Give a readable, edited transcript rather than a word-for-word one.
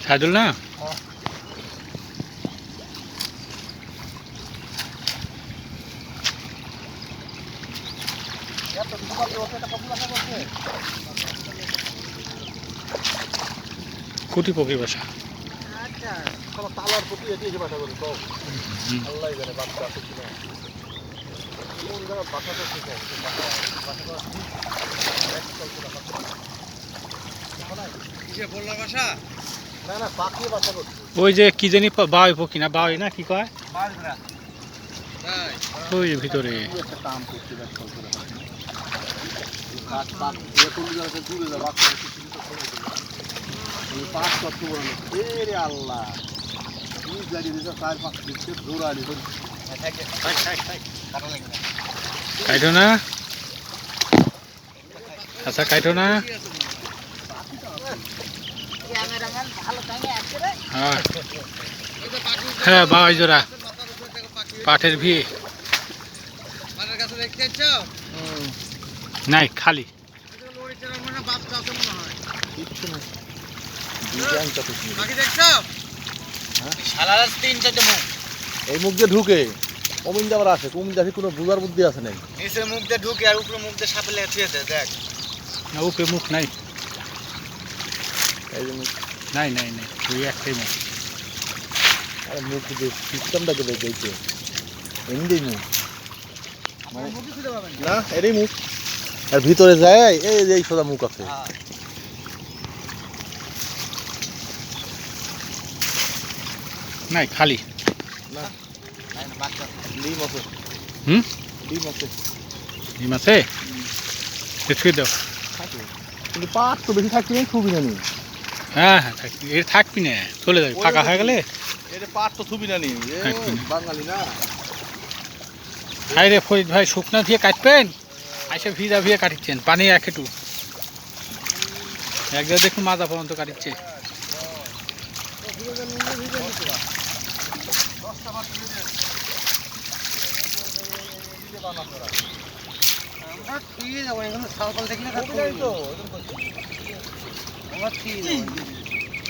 সাইদুল না কুটি পকির বাসা তালার প্রতি এটি এসে বাসা করে সব আল্লাহ জানে বাচ্চা আছে কিনা কোন জায়গায় বাসা করতে চাই না না পাখি বাসা করছে ওই যে কি জানি বাউই পকি না বাউই না কি কয় ওই ভিতরে একটা কাম করছে আল্লাহ কাইটো না আচ্ছা কাইটো না হ্যাঁ বাউই জোড়া পাটের ভি নাই খালি এই মুখ দিয়ে ঢুকে অমিন যাবার আছে কুমিন যাবে কোনো বুঝার বুদ্ধি আছে নাই নিচে মুখ দিয়ে ঢুকে আর উপরে মুখ দিয়ে সাপে লেগে থুয়েছে দেখ না উপরে মুখ নাই এই যে মুখ নাই নাই নাই ওই একটাই মুখ আরে মুখ যে সিস্টেমটাকে দেখছে এমনি মুখ না এরই মুখ আর ভিতরে যায় এই যে সোজা মুখ আছে নাই খালি না ডিম আছে হুম ডিম আছে ডিম আছে দেখে দাও কিন্তু পাট তো বেশি থাকবে খুবই না নি হ্যাঁ হ্যাঁ এর থাকবি না চলে যাবে ফাঁকা হয়ে গেলে এর পাট তো থুবি না নি বাঙালি না হাই রে ফরিদ ভাই শুকনা দিয়ে কাটবেন আইসে ভিজা ভিজা কাটিচ্ছেন পানি এক একটু একবার দেখুন মাজা পর্যন্ত কাটিচ্ছে আমরা ঠিক যাবো এখানে সালপাল দেখলে